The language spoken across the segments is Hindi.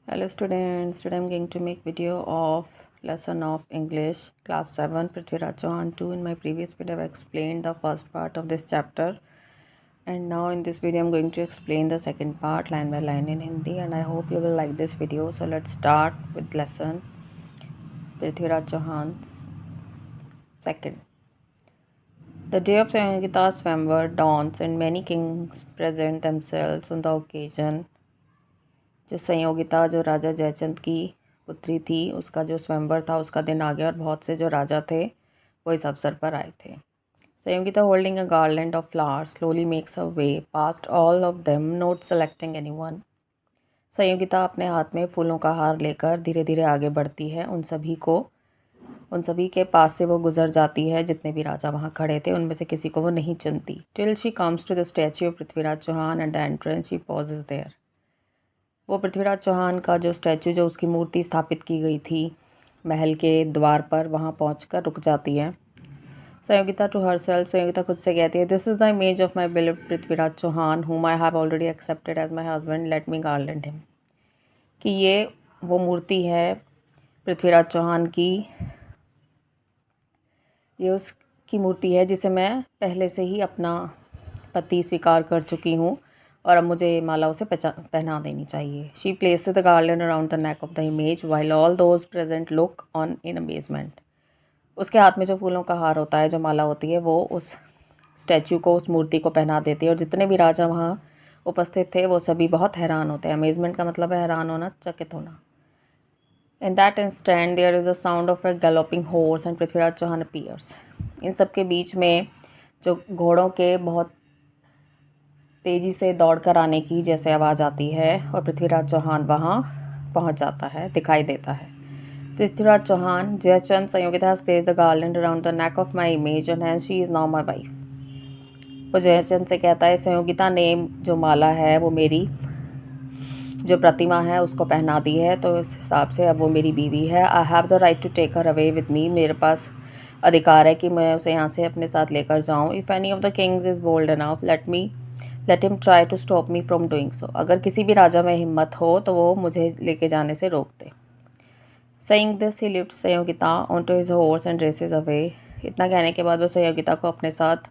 Hello students, today I'm going to make video of lesson of English class 7 Prithviraj Chauhan 2. In my previous video I've explained the first part of this chapter, and now in this video I'm going to explain the second part line by line in Hindi, and I hope you will like this video. So let's start with lesson Prithviraj Chauhan's second. The day of Sayogita's Swamvar dawns and many kings present themselves on the occasion. जो संयोगिता जो राजा जयचंद की पुत्री थी, उसका जो स्वयंवर था उसका दिन आ गया और बहुत से जो राजा थे वो इस अवसर पर आए थे. Sanyogita holding a garland of flowers slowly makes a way past all of them, not selecting anyone. Sanyogita अपने हाथ में फूलों का हार लेकर धीरे धीरे आगे बढ़ती है. उन सभी के पास से वो गुजर जाती है. जितने भी राजा वहाँ खड़े थे उनमें से किसी को वो नहीं चुनती. Till she comes to the statue of Prithviraj Chauhan at the entrance she pauses there. वो पृथ्वीराज चौहान का जो स्टैचू, जो उसकी मूर्ति स्थापित की गई थी महल के द्वार पर, वहाँ पहुंचकर रुक जाती है. संयोगिता टू हरसेल्फ, संयोगिता खुद से कहती है, this is the image of my beloved Prithviraj Chauhan whom I have already accepted as my husband, let me garland him. कि ये वो मूर्ति है पृथ्वीराज चौहान की, ये उसकी मूर्ति है जिसे मैं पहले से ही अपना पति स्वीकार कर चुकी हूँ और अब मुझे माला उसे पहना देनी चाहिए. She places the garland around the neck of the image while all those present look on in amazement. उसके हाथ में जो फूलों का हार होता है, जो माला होती है, वो उस स्टैचू को, उस मूर्ति को पहना देती है. और जितने भी राजा वहाँ उपस्थित थे वो सभी बहुत हैरान होते हैं. अमेजमेंट का मतलब है हैरान होना, चकित होना. In that instant there is a sound of a galloping horse and Prithviraj Chauhan appears. इन सब के बीच में जो घोड़ों के बहुत तेज़ी से दौड़कर आने की जैसे आवाज़ आती है और पृथ्वीराज चौहान वहाँ पहुँच जाता है, दिखाई देता है. Prithviraj Chauhan, Jaichand, Sanyogita has placed the garland around the neck of my image and hence she is now my wife. वो जयचंद से कहता है, संयोगिता ने जो माला है वो मेरी जो प्रतिमा है उसको पहना दी है, तो इस हिसाब से अब वो मेरी बीवी है. I have the right to take her away with me. मेरे पास अधिकार है कि मैं उसे यहाँ से अपने साथ लेकर जाऊँ. If any of the kings is bold enough let him try to stop me from doing so. अगर किसी भी राजा में हिम्मत हो तो वो मुझे लेके जाने से रोक दे. Saying this he lifts Sanyogita on to his horse and races away. इतना कहने के बाद वो संयोगिता को अपने साथ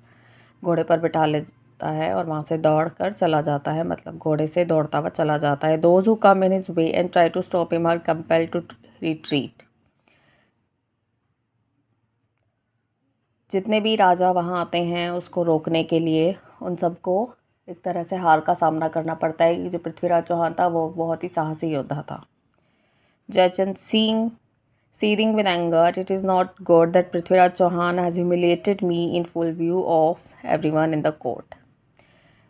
घोड़े पर बिठा लेता है और वहाँ से दौड़ कर चला जाता है, मतलब घोड़े से दौड़ता हुआ चला जाता है. Those who come in his way and try to stop him are compelled to retreat. जितने भी राजा वहाँ आते हैं उसको रोकने के लिए, उन सबको एक तरह से हार का सामना करना पड़ता है. जो पृथ्वीराज चौहान था वो बहुत ही साहसी योद्धा था. Jaichand seething with anger, it is not good that Prithviraj Chauhan has humiliated me in full view of everyone in the court.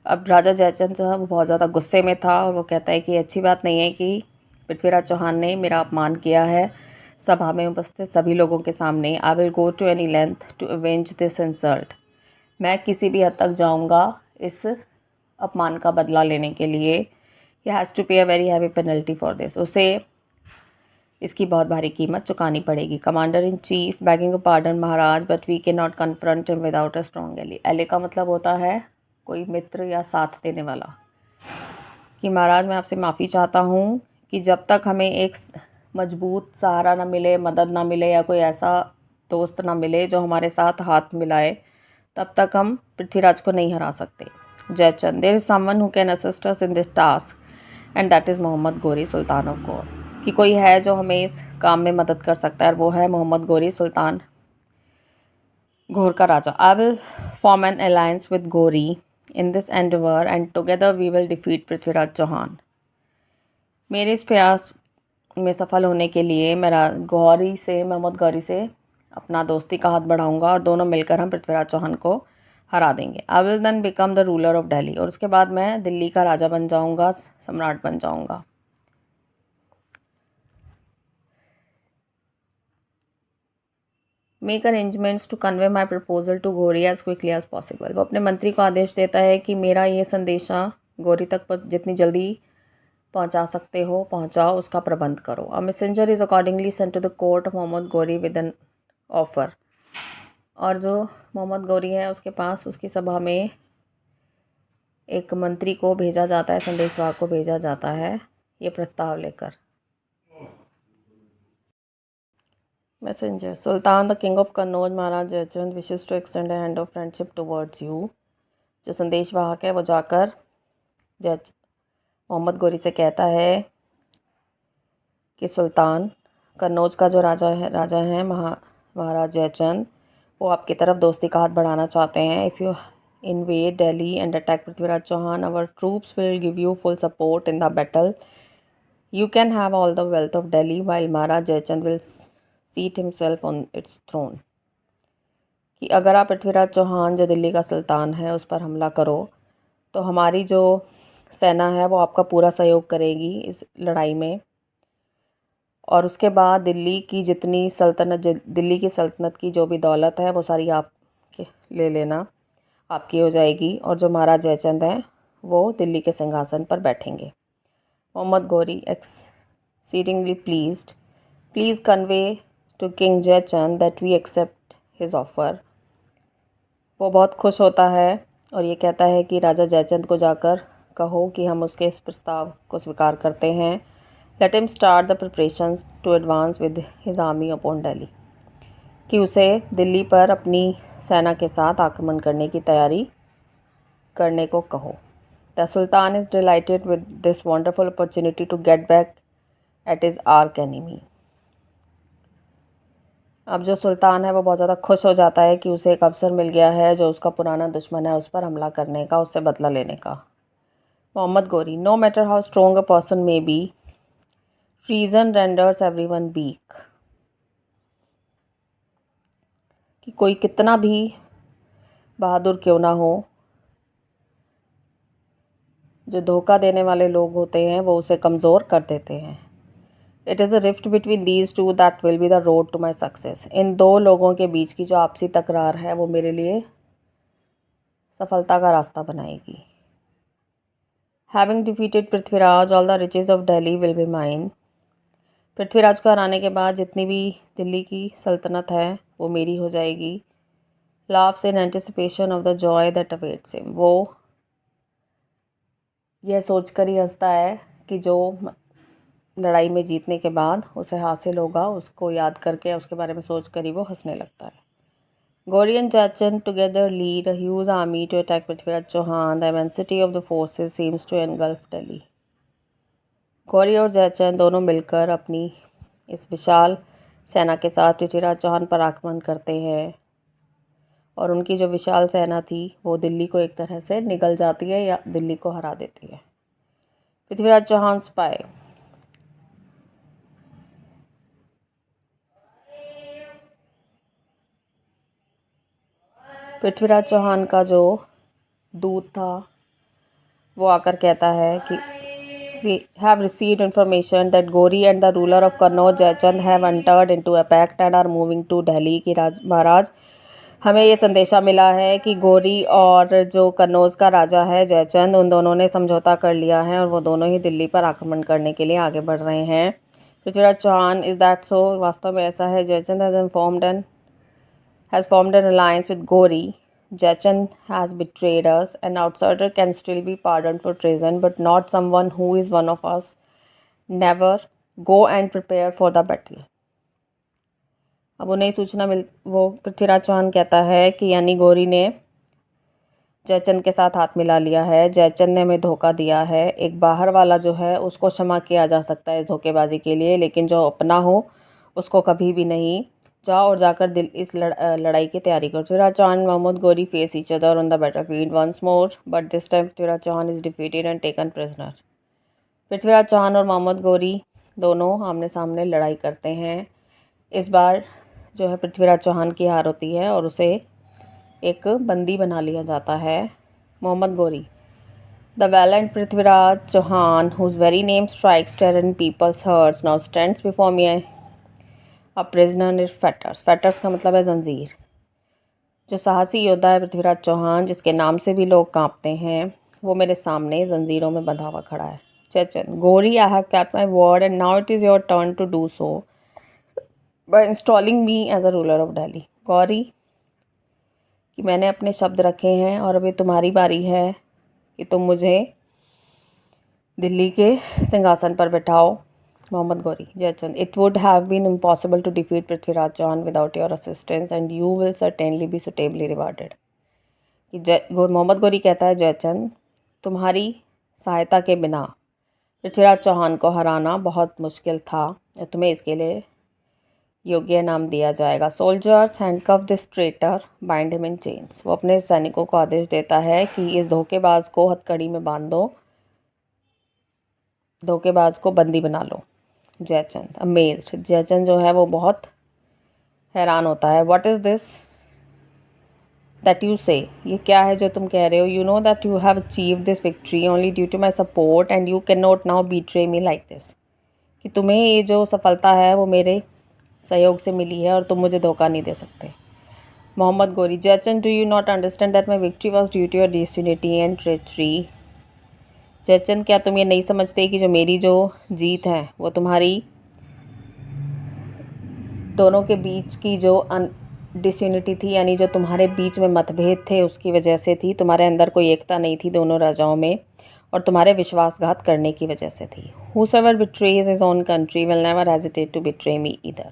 अब राजा जयचंद जो है वो बहुत ज़्यादा गुस्से में था और वो कहता है कि अच्छी बात नहीं है कि पृथ्वीराज चौहान ने मेरा अपमान किया है सभा में उपस्थित सभी लोगों के सामने. I will go to any length to avenge this insult. मैं किसी भी हद तक जाऊंगा इस अपमान का बदला लेने के लिए. ही has to pay a very heavy penalty for this. उसे इसकी बहुत भारी कीमत चुकानी पड़ेगी. Commander in chief begging pardon Maharaj, but we can not confront him without a strong ally. Ally का मतलब होता है कोई मित्र या साथ देने वाला. कि महाराज मैं आपसे माफ़ी चाहता हूँ कि जब तक हमें एक मजबूत सहारा ना मिले, मदद ना मिले या कोई ऐसा दोस्त ना मिले जो हमारे साथ हाथ मिलाए, तब तक हम पृथ्वीराज को नहीं हरा सकते. Jaichand, there is someone who can assist us in this task and that is Mohammad Ghori sultan of गौर. कि कोई है जो हमें इस काम में मदद कर सकता है और वो है मोहम्मद गोरी, सुल्तान घोर का राजा. I will form an alliance with Ghori in this endeavour and together we will defeat Prithviraj Chauhan. मेरे इस प्रयास में सफल होने के लिए मेरा मोहम्मद गौरी से अपना दोस्ती का हाथ बढ़ाऊंगा और दोनों मिलकर हम पृथ्वीराज चौहान को हरा देंगे. I will then become the ruler of Delhi. और उसके बाद मैं दिल्ली का राजा बन जाऊंगा, सम्राट बन जाऊंगा. Make arrangements to convey my proposal to Ghori as quickly as possible. वो अपने मंत्री को आदेश देता है कि मेरा ये संदेशा गौरी तक जितनी जल्दी पहुंचा सकते हो पहुंचाओ, उसका प्रबंध करो. A messenger is accordingly sent to the court of Mohammad Ghori with an offer. और जो मोहम्मद गौरी है उसके पास उसकी सभा में एक मंत्री को भेजा जाता है, संदेशवाहक को भेजा जाता है ये प्रस्ताव लेकर. Messenger sultan the king of Kannauj Maharaj Jaichand wishes to extend a hand of friendship towards you. जो संदेशवाहक है वो जाकर जय मोहम्मद गोरी से कहता है कि सुल्तान कन्नौज का जो राजा है महाराज जयचंद, वो आपकी तरफ दोस्ती का हाथ बढ़ाना चाहते हैं। If you invade Delhi and attack Prithviraj Chauhan, our troops will give you full support in the battle. You can have all the wealth of Delhi while Maharaj Jayachand will seat himself on its throne. कि अगर आप पृथ्वीराज चौहान जो दिल्ली का सुल्तान है उस पर हमला करो तो हमारी जो सेना है वो आपका पूरा सहयोग करेगी इस लड़ाई में, और उसके बाद दिल्ली की दिल्ली की सल्तनत की जो भी दौलत है वो सारी आप ले लेना, आपकी हो जाएगी, और जो महाराज जयचंद हैं वो दिल्ली के सिंहासन पर बैठेंगे। Mohammad Ghori exceedingly please convey to King Jaichand that we accept his offer। वो बहुत खुश होता है और ये कहता है कि राजा जयचंद को जाकर कहो कि हम उसके इस प्रस्ताव को स्वीकार करते हैं। Let him start the preparations to advance with his army upon Delhi। कि उसे दिल्ली पर अपनी सेना के साथ आक्रमण करने की तैयारी करने को कहो। The Sultan is delighted with this wonderful opportunity to get back at his arch enemy। अब जो सुल्तान है वो बहुत ज़्यादा खुश हो जाता है कि उसे एक अवसर मिल गया है जो उसका पुराना दुश्मन है उस पर हमला करने का, उससे बदला लेने का। Mohammad Ghori no matter how strong a person may be, treason renders everyone weak. कि कोई कितना भी बहादुर क्यों ना हो, जो धोखा देने वाले लोग होते हैं वो उसे कमज़ोर कर देते हैं। It is a rift between these two that will be the road to my success. इन दो लोगों के बीच की जो आपसी तकरार है वो मेरे लिए सफलता का रास्ता बनाएगी। Having defeated Prithviraj all the riches of Delhi will be mine. Prithviraj को हराने के बाद जितनी भी दिल्ली की सल्तनत है वो मेरी हो जाएगी। Loves in anticipation of the Joy that awaits him. वो यह सोचकर ही हंसता है कि जो लड़ाई में जीतने के बाद उसे हासिल होगा उसको याद करके, उसके बारे में सोच कर ही वो हंसने लगता है। Gauri and Jaichand together lead a huge army to attack Prithviraj Chauhan. The immensity of the forces seems to engulf Delhi. Gauri और जयचंद दोनों मिलकर अपनी इस विशाल सेना के साथ पृथ्वीराज चौहान पर आक्रमण करते हैं, और उनकी जो विशाल सेना थी वो दिल्ली को एक तरह से निगल जाती है या दिल्ली को हरा देती है। पृथ्वीराज चौहान स्पाई। पृथ्वीराज चौहान का जो दूत था वो आकर कहता है कि we have received information that Gori and the ruler of Kannauj Jayachand have entered into a pact and are moving to Delhi। की महाराज हमें ये संदेशा मिला है कि गौरी और जो कन्नौज का राजा है जयचंद, उन दोनों ने समझौता कर लिया है और वो दोनों ही दिल्ली पर आक्रमण करने के लिए आगे बढ़ रहे हैं। Prithviraj Chauhan is that so? वास्तव में ऐसा है। Jaichand has formed an alliance with Gori। Jayachand has betrayed us। An outsider can still be pardoned for treason, but not someone who is one of us। Never go and prepare for the battle। अब उन्हें सूचना वो पृथ्वीराज चौहान कहता है कि यानी गौरी ने जयचंद के साथ हाथ मिला लिया है, जयचंद ने हमें धोखा दिया है। एक बाहर वाला जो है उसको क्षमा किया जा सकता है धोखेबाजी के लिए, लेकिन जो अपना हो उसको कभी भी नहीं। जाओ और जाकर इस लड़ाई की तैयारी करो। Prithviraj Chauhan and Mohammad Ghori face each other on the battlefield once more, but this time Prithviraj Chauhan is defeated and taken prisoner. Prithviraj Chauhan और मोहम्मद गौरी दोनों आमने सामने लड़ाई करते हैं। इस बार जो है पृथ्वीराज चौहान की हार होती है और उसे एक बंदी बना लिया जाता है। Mohammad Ghori the valiant Prithviraj Chauhan whose very name strikes terror in people's hearts now stands before me a prisoner in fetters। fetters का मतलब है जंजीर। जो साहसी योद्धा है पृथ्वीराज चौहान, जिसके नाम से भी लोग कांपते हैं, वो मेरे सामने जंजीरों में बंधा हुआ खड़ा है। Jaichand Ghori I have kept my word and now it is your turn to do so by installing me as a ruler of Delhi. Ghori कि मैंने अपने शब्द रखे हैं और अभी तुम्हारी बारी है कि तुम मुझे दिल्ली के सिंहासन पर बैठाओ। Mohammad Ghori, Jaichand, it would have been impossible to defeat Prithviraj Chauhan without your assistance and you will certainly be suitably rewarded. कि मोहम्मद गौरी कहता है, जयचंद, तुम्हारी सहायता के बिना पृथ्वीराज चौहान को हराना बहुत मुश्किल था और तुम्हें इसके लिए योग्य नाम दिया जाएगा। Soldiers handcuff this traitor, bind him in chains. वो अपने सैनिकों को आदेश देता है कि इस धोखेबाज को हथकड़ी में बांध दो, धोखेबाज को बंदी बना लो। जयचंद, अमेज्ड, जयचंद जो है वो बहुत हैरान होता है। What is this that you say, ये क्या है जो तुम कह रहे हो। You know that you have achieve this victory only due to my support and you can not now betray me like this. कि तुम्हें ये जो सफलता है वो मेरे सहयोग से मिली है और तुम मुझे धोखा नहीं दे सकते। Mohammad Ghori, Jaichand, do you not understand that my victory was due to your disunity and treachery. Jaichand, क्या तुम ये नहीं समझते कि जो मेरी जो जीत है वो तुम्हारी दोनों के बीच की जो डिसयूनिटी थी, यानी जो तुम्हारे बीच में मतभेद थे उसकी वजह से थी। तुम्हारे अंदर कोई एकता नहीं थी दोनों राजाओं में और तुम्हारे विश्वासघात करने की वजह से थी। Whosoever betrays his own country will never hesitate to betray me either।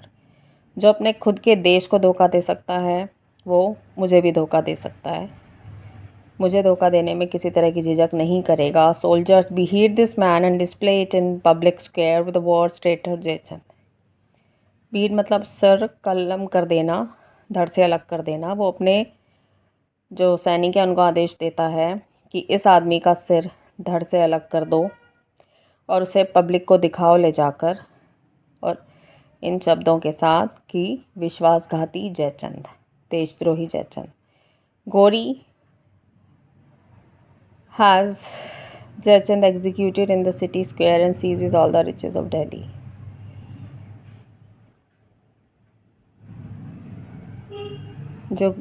जो अपने खुद के देश को धोखा दे सकता है वो मुझे भी धोखा दे सकता है, मुझे धोखा देने में किसी तरह की झिझक नहीं करेगा। Soldiers behead this man and display it in public square with the words traitor Jaichand. Behead मतलब सर कलम कर देना, धड़ से अलग कर देना। वो अपने जो सैनिक है उनको आदेश देता है कि इस आदमी का सिर धड़ से अलग कर दो और उसे पब्लिक को दिखाओ ले जाकर, और इन शब्दों के साथ कि विश्वासघाती जयचंद, देशद्रोही Jaichand. Ghori has Jaichand executed in the city square and seizes all the riches of Delhi. जो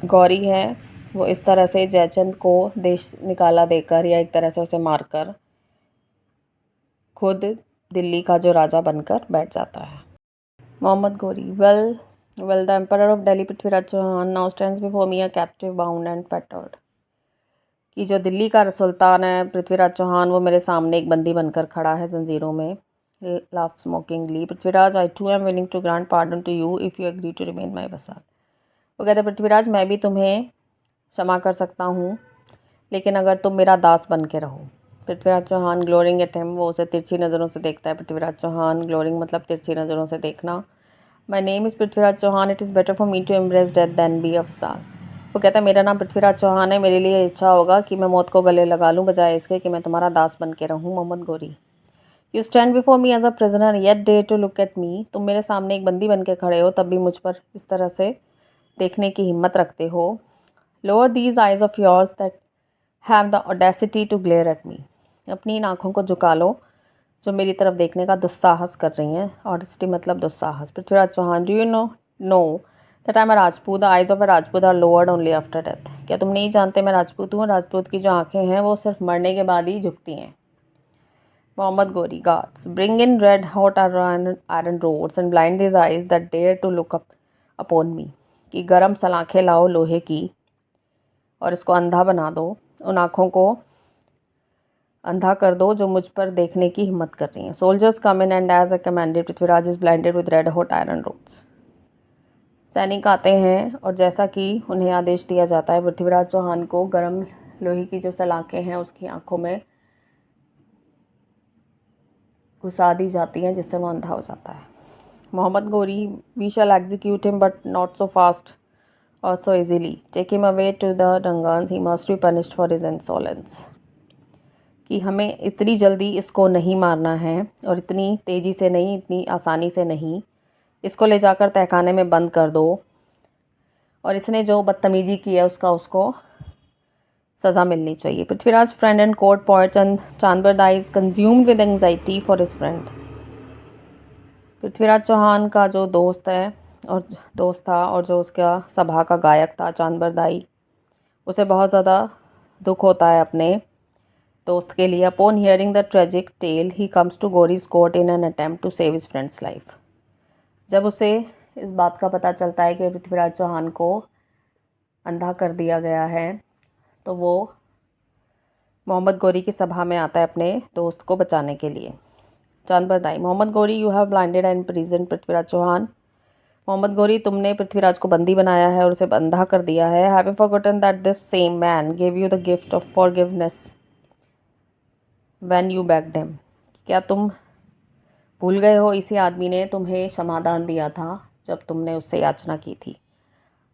गौरी है वो इस तरह से जयचंद को देश निकाला देकर या एक तरह से उसे मारकर खुद दिल्ली का जो राजा बनकर बैठ जाता है। Mohammad Ghori, well the emperor of Delhi Prithviraj Chauhan now stands before me a captive bound and fettered. कि जो दिल्ली का सुल्तान है पृथ्वीराज चौहान वो मेरे सामने एक बंदी बनकर खड़ा है जंजीरों में। Laughs mockingly, Prithviraj, I too am willing to grant pardon to you if you agree to remain my vassal. वो कहते, पृथ्वीराज, मैं भी तुम्हें क्षमा कर सकता हूँ लेकिन अगर तुम मेरा दास बन के रहो। पृथ्वीराज चौहान ग्लोरिंग एट हिम, वो उसे तिरछी नज़रों से देखता है। पृथ्वीराज चौहान, ग्लोरिंग मतलब तिरछी नज़रों से देखना। My name is Prithviraj Chauhan, it is better for me to embrace death than be a vassal. वो कहता है, मेरा नाम पृथ्वीराज चौहान है, मेरे लिए इच्छा होगा कि मैं मौत को गले लगा लूँ बजाय इसके कि मैं तुम्हारा दास बन के रहूँ। Mohammad Ghori, you stand before me as a prisoner yet dare to look at me. तुम मेरे सामने एक बंदी बन के खड़े हो तब भी मुझ पर इस तरह से देखने की हिम्मत रखते हो। Lower these eyes of yours that have the audacity to glare at me. अपनी इन आँखों को झुका लो जो मेरी तरफ देखने का दुस्साहस कर रही हैं। ऑडेसिटी मतलब दुस्साहस। Prithviraj Chauhan, do you know that I am a Rajput, the eyes of a Rajput are lowered only after death. क्या तुम नहीं जानते मैं राजपूत हूँ? राजपूत की जो आँखें हैं वो सिर्फ मरने के बाद ही झुकती हैं। Mohammad Ghori, guards, bring in red hot iron rods and blind this eyes that dare to look up upon me. कि गरम सलाखें लाओ लोहे की और इसको अंधा बना दो, उन आँखों को अंधा कर दो जो मुझ पर देखने की हिम्मत कर रही हैं। Soldiers come in and as a commanded Prithviraj is blinded with red hot iron rods. सैनिक आते हैं और जैसा कि उन्हें आदेश दिया जाता है पृथ्वीराज चौहान को गर्म लोहे की जो सलाखें हैं उसकी आंखों में घुसा दी जाती हैं जिससे वो अंधा हो जाता है। Mohammad Ghori, we shall execute him but not so fast or so easily, take him away to the dungeons, he must be punished for his insolence. कि हमें इतनी जल्दी इसको नहीं मारना है और इतनी तेज़ी से नहीं, इतनी आसानी से नहीं, इसको ले जाकर तहखाने में बंद कर दो और इसने जो बदतमीज़ी की है उसको सज़ा मिलनी चाहिए। Prithviraj friend and court poet Chandbardai is consumed with anxiety for his friend. Prithviraj Chauhan का जो दोस्त था और जो उसका सभा का गायक था चांदबरदाई, उसे बहुत ज़्यादा दुख होता है अपने दोस्त के लिए। Upon hearing the tragic tale he comes to Ghori's court in an attempt to save his friend's life. जब उसे इस बात का पता चलता है कि पृथ्वीराज चौहान को अंधा कर दिया गया है तो वो मोहम्मद गौरी की सभा में आता है अपने दोस्त को बचाने के लिए। Chandbardai, Mohammad Ghori you have blinded and prison Prithviraj Chauhan. Mohammad Ghori, तुमने पृथ्वीराज को बंदी बनाया है और उसे अंधा कर दिया है। Have you forgotten that this same man give you the gift of forgiveness when you bagged him. क्या तुम भूल गए हो, इसी आदमी ने तुम्हें क्षमादान दिया था जब तुमने उससे याचना की थी।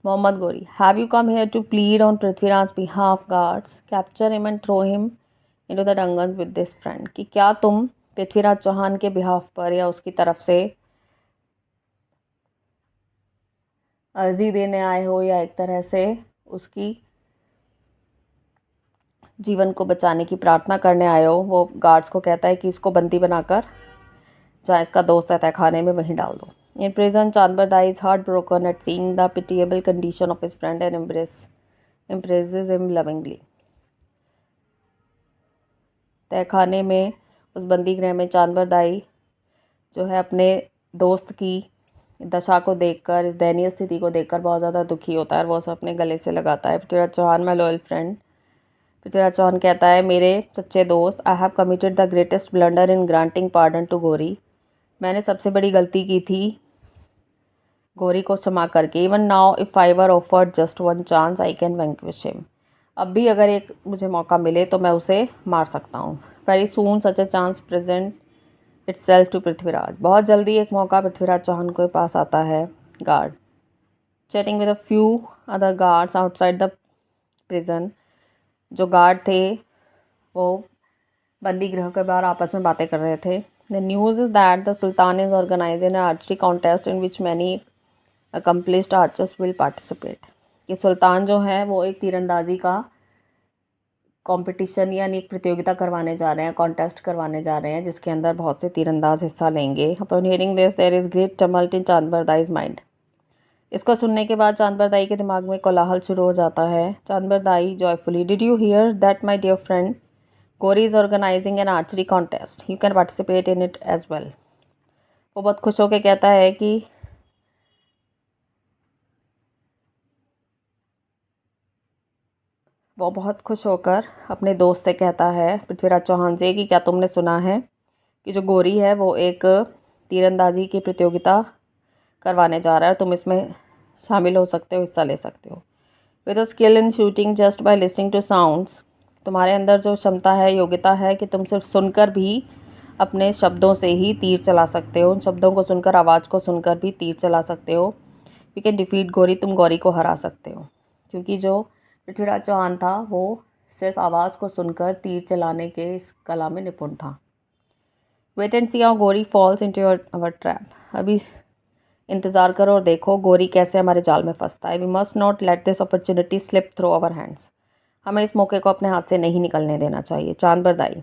Mohammad Ghori, have you come here to plead on Prithviraj behalf guards capture him and throw him into the dungeon with this friend. कि क्या तुम पृथ्वीराज चौहान के बिहाफ पर या उसकी तरफ से अर्जी देने आए हो या एक तरह से उसकी जीवन को बचाने की प्रार्थना करने आए हो। वो गार्ड्स को कहता है कि इसको बंदी बनाकर जहाँ इसका दोस्त है तहखाने में वहीं डाल दो। In prison Chandbardai is heart broken at seeing the pitiable condition of his friend and embraces him lovingly। तहखाने में उस बंदी गृह में चांदबर दाई जो है अपने दोस्त की दशा को देखकर, इस दयनीय स्थिति को देखकर बहुत ज़्यादा दुखी होता है और वो उसे अपने गले से लगाता है। Prithviraj Chauhan, my loyal friend. Prithviraj Chauhan कहता है, मेरे सच्चे दोस्त, I have committed the greatest blunder in granting pardon to Ghori. मैंने सबसे बड़ी गलती की थी गौरी को क्षमा करके। Even now if I were offered just one chance I can vanquish him. अब भी अगर एक मुझे मौका मिले तो मैं उसे मार सकता हूँ। Very soon such a chance present itself to Prithviraj. बहुत जल्दी एक मौका पृथ्वीराज चौहान के पास आता है। Guard chatting with a few other guards outside the prison. जो गार्ड थे वो बंदी गृह के बाहर आपस में बातें कर रहे थे। The news is that the sultan is organising an archery contest in which many accomplished archers will participate. कि सुल्तान जो है वो एक तीरंदाजी का कंपटीशन यानी एक प्रतियोगिता करवाने जा रहे हैं, कॉन्टेस्ट करवाने जा रहे हैं जिसके अंदर बहुत से तीरंदाज हिस्सा लेंगे। Upon hearing this there is great tumult in Chandbardai's mind. इसको सुनने के बाद चांदबर दाई के दिमाग में कोलाहल शुरू हो जाता है। Chandbardai joyfully, did you hear that my dear friend, Ghori is organising an archery contest, you can participate in it as well. वो बहुत खुश होकर कहता है कि वो बहुत खुश होकर अपने दोस्त से कहता है, पृथ्वीराज चौहान से, कि क्या तुमने सुना है कि जो गौरी है वो एक तीरंदाजी की प्रतियोगिता करवाने जा रहा है, तुम इसमें शामिल हो सकते हो, हिस्सा ले सकते हो। With a skill in shooting just by listening to sounds. तुम्हारे अंदर जो क्षमता है, योग्यता है कि तुम सिर्फ सुनकर भी अपने शब्दों से ही तीर चला सकते हो। उन शब्दों को सुनकर, आवाज़ को सुनकर भी तीर चला सकते हो। यू कैन डिफीट गौरी, तुम गौरी को हरा सकते हो। क्योंकि जो पृथ्वीराज चौहान था वो सिर्फ आवाज़ को सुनकर तीर चलाने के इस कला में निपुण था। Wait and see how Ghori falls into our trap. अभी इंतज़ार करो और देखो गौरी कैसे हमारे जाल में फंसता है। We must not let this opportunity slip through our hands. हमें इस मौके को अपने हाथ से नहीं निकलने देना चाहिए। चांदबर दाई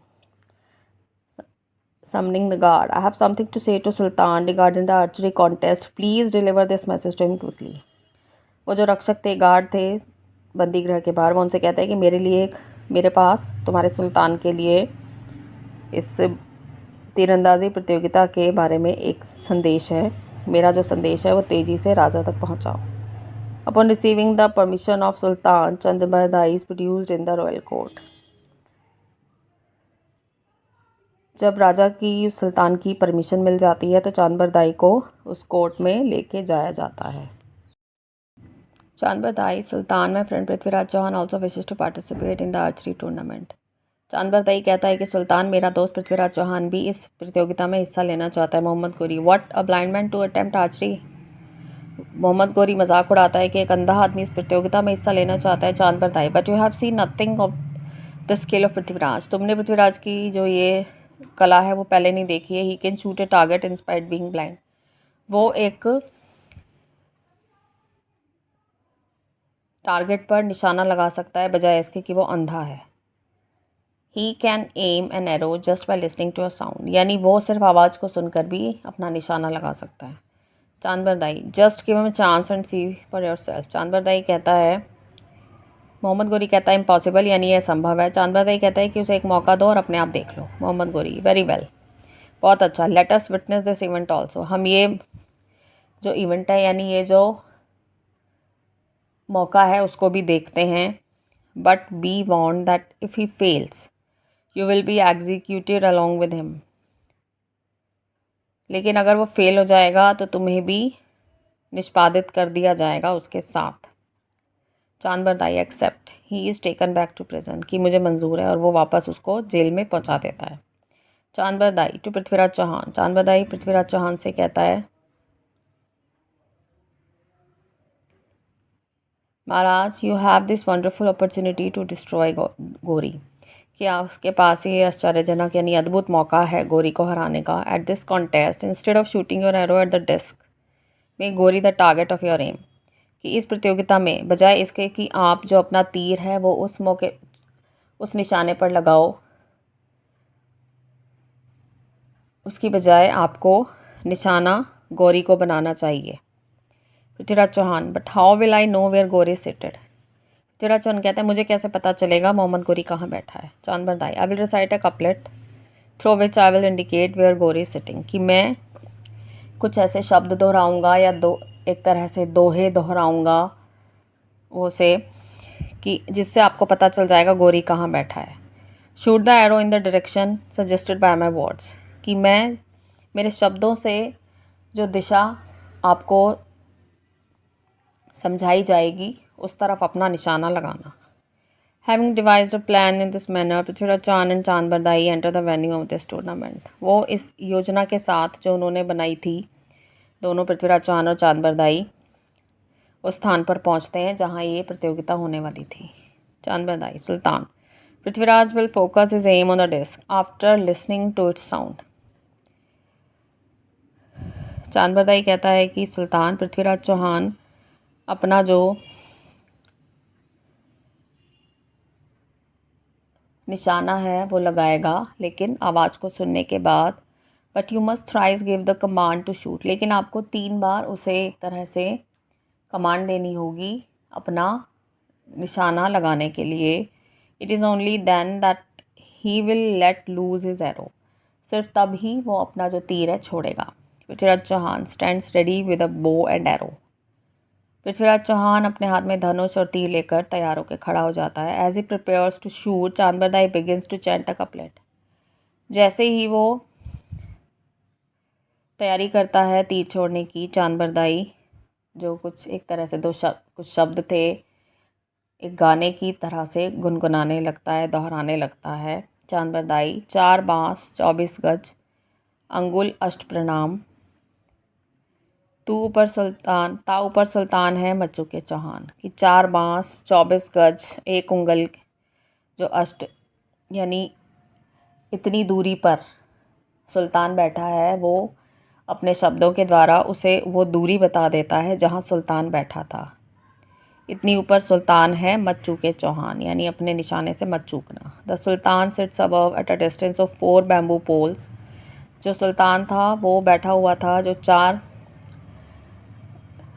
summoning the guard, I have something to say to Sultan regarding the archery contest. Please deliver this message to him quickly. वो जो रक्षक थे, गार्ड थे बंदी गृह के बाहर, वो उनसे कहता है कि मेरे पास तुम्हारे सुल्तान के लिए इस तीरंदाजी प्रतियोगिता के बारे में एक संदेश है। मेरा जो संदेश है वो तेज़ी से राजा तक पहुंचाओ। Upon receiving the permission of sultan, Chandbardai is produced in the royal court. जब राजा की, सुल्तान की परमिशन मिल जाती है तो चांदबर दाई को उस कोर्ट में लेके जाया जाता है। Chandbardai, sultan my friend Prithviraj Chauhan also wishes to participate in the archery tournament. Chandbardai कहता है कि सुल्तान, मेरा दोस्त पृथ्वीराज चौहान भी इस प्रतियोगिता में हिस्सा लेना चाहता है। Mohammad Ghori, what a blind man to attempt archery. Mohammad Ghori मजाक उड़ाता है कि एक अंधा आदमी इस प्रतियोगिता में हिस्सा लेना चाहता है। Chandbardai, but you have seen nothing of the skill of Prithviraj. तुमने पृथ्वीराज की जो ये कला है वो पहले नहीं देखी है। He can shoot A target in spite being blind. वो एक टारगेट पर निशाना लगा सकता है बजाय इसके कि वो अंधा है। He can aim an arrow just by listening to a sound. यानी वो सिर्फ आवाज़ को सुनकर भी अपना निशाना लगा सकता है। Chandbardai, just give him a chance and see for yourself. Chandbardai कहता है, मोहम्मद गौरी कहता है इम्पॉसिबल, यानी ये संभव है। चांदबर दाई कहता है कि उसे एक मौका दो और अपने आप देख लो। मोहम्मद गौरी, वेरी वेल, बहुत अच्छा, let us witness this event also. हम ये जो इवेंट है यानी ये जो मौका है उसको भी देखते हैं। But be warned that if he fails you will be executed along with him. लेकिन अगर वो फेल हो जाएगा तो तुम्हें भी निष्पादित कर दिया जाएगा उसके साथ। Chandbardai accept, he is taken back to prison, कि मुझे मंजूर है, और वो वापस उसको जेल में पहुंचा देता है। चांदबरदाई टू पृथ्वीराज चौहान, चांदबरदाई पृथ्वीराज चौहान से कहता है, Maharaj you have this wonderful opportunity to destroy Ghori, कि आपके पास ये आश्चर्यजनक यानी अद्भुत मौका है गोरी को हराने का। At this contest instead of shooting your arrow at the disc may Ghori the target of your aim, कि इस प्रतियोगिता में बजाय इसके कि आप जो अपना तीर है वो उस निशाने पर लगाओ, उसकी बजाय आपको निशाना गौरी को बनाना चाहिए। Prithviraj Chauhan, but how will I know where Ghori seated, Prithviraj Chauhan कहते हैं मुझे कैसे पता चलेगा मोहम्मद गौरी कहाँ बैठा है। Chandbardai, I will recite a couplet through which I will indicate where Ghori sitting, कि मैं कुछ ऐसे शब्द दोहराऊंगा या एक तरह से दोहे दोहराऊंगा उसे, कि जिससे आपको पता चल जाएगा गौरी कहाँ बैठा है। Shoot the arrow in the direction suggested by my words, कि मैं मेरे शब्दों से जो दिशा आपको समझाई जाएगी उस तरफ अपना निशाना लगाना। Having devised a plan in this manner, Prithviraj Chauhan and Chandbardai enter the venue of this tournament, वो इस योजना के साथ जो उन्होंने बनाई थी, दोनों पृथ्वीराज चौहान और चांदबरदाई उस स्थान पर पहुंचते हैं जहां ये प्रतियोगिता होने वाली थी। Chandbardai, sultan, Prithviraj will focus his aim on the disc after listening to its sound, Chandbardai कहता है कि सुल्तान पृथ्वीराज चौहान अपना जो निशाना है वो लगाएगा लेकिन आवाज़ को सुनने के बाद। But you must thrice give the command to shoot, लेकिन आपको 3 बार उसे एक तरह से कमांड देनी होगी अपना निशाना लगाने के लिए। It is only then that he will let loose his arrow, सिर्फ तब ही वो अपना जो तीर है छोड़ेगा। Prithviraj Chauhan stands ready with a bow and arrow, Prithviraj Chauhan अपने हाथ में धनुष और तीर लेकर तैयार होकर खड़ा हो जाता है। As he prepares to shoot, Chandbardai begins to chant a couplet, जैसे ही वो तैयारी करता है तीर छोड़ने की, चांदबरदाई जो कुछ एक तरह से कुछ शब्द थे एक गाने की तरह से गुनगुनाने लगता है, दोहराने लगता है। चांदबरदाई, 4 बांस 24 गज अंगुल अष्ट प्रणाम, तू ऊपर सुल्तान है मच्चू के चौहान, कि 4 बांस 24 गज 1 उंगल जो अष्ट यानी इतनी दूरी पर सुल्तान बैठा है, वो अपने शब्दों के द्वारा उसे वो दूरी बता देता है जहाँ सुल्तान बैठा था। इतनी ऊपर सुल्तान है मत चूके चौहान, यानी अपने निशाने से मत चूकना। The sultan sits above at a distance of 4 bamboo poles, जो सुल्तान था वो बैठा हुआ था जो 4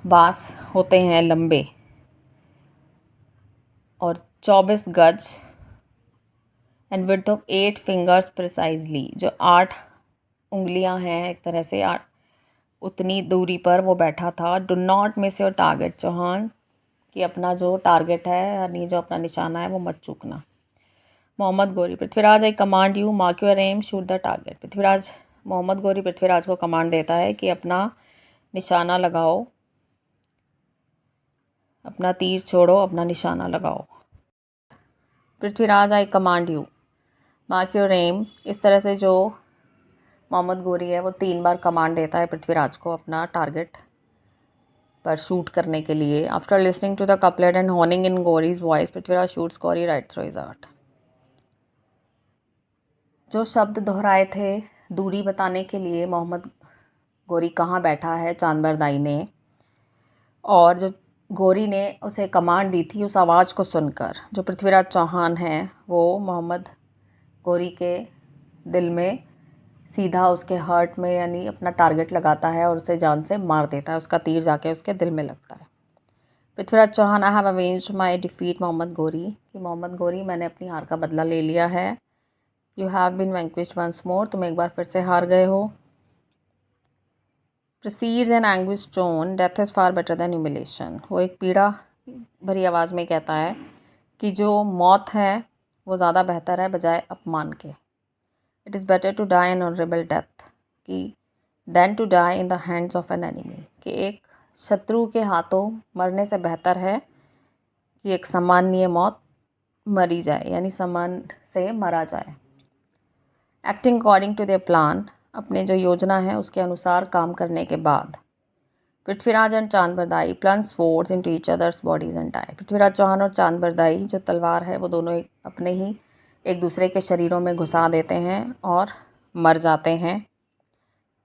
बांस होते हैं लंबे और 24 गज and width of 8 fingers precisely, जो 8 उंगलियां हैं एक तरह से 8 उतनी दूरी पर वो बैठा था। Do not miss your target Chauhan, कि अपना जो टारगेट है यानी जो अपना निशाना है वो मत चूकना। Mohammad Ghori, Prithviraj I command you mark your aim shoot the target, Mohammad Ghori Prithviraj को कमांड देता है कि अपना निशाना लगाओ, अपना तीर छोड़ो, अपना निशाना लगाओ। Prithviraj I command you mark your aim, इस तरह से जो मोहम्मद गौरी है वो 3 बार कमांड देता है पृथ्वीराज को अपना टारगेट पर शूट करने के लिए। After listening to the couplet and homing in Ghori's voice, Prithviraj shoots Ghori right through his heart, जो शब्द दोहराए थे दूरी बताने के लिए मोहम्मद गौरी कहाँ बैठा है चांदबरदाई ने, और जो गौरी ने उसे कमांड दी थी उस आवाज़ को सुनकर जो पृथ्वीराज चौहान हैं वो मोहम्मद गौरी के दिल में सीधा उसके हार्ट में यानी अपना टारगेट लगाता है और उसे जान से मार देता है, उसका तीर जाके उसके दिल में लगता है। Prithviraj Chauhan, I have avenged my defeat Mohammad Ghori, कि मोहम्मद गौरी मैंने अपनी हार का बदला ले लिया है। You have been vanquished once more, तुम एक बार फिर से हार गए हो। Proceeds an anguish tone, death is far better than humiliation, वो एक पीड़ा भरी आवाज़ में कहता है कि जो मौत है वो ज़्यादा बेहतर है बजाय अपमान के। It is better to die an honourable death, कि then to die in the hands of an enemy, कि एक शत्रु के हाथों मरने से बेहतर है कि एक सामान्य मौत मरी जाए, यानी सामान से मरा जाए। Acting according to their plan, अपने जो योजना है उसके अनुसार काम करने के बाद, Prithviraj and Chand Bardai plunge swords into each other's bodies and die. Prithviraj Chauhan और चांद बरदाई जो तलवार है वो दोनों अपने ही एक दूसरे के शरीरों में घुसा देते हैं और मर जाते हैं।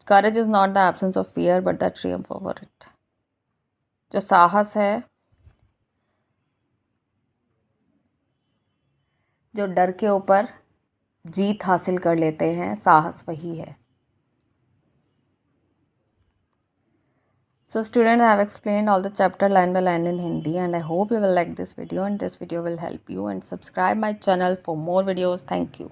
करेज is not the absence of fear but the Triumph over it. जो साहस है, जो डर के ऊपर जीत हासिल कर लेते हैं, साहस वही है। So students, I have explained all the chapter line by line in Hindi, and I hope you will like this video and this video will help you, and subscribe my channel for more videos. Thank you.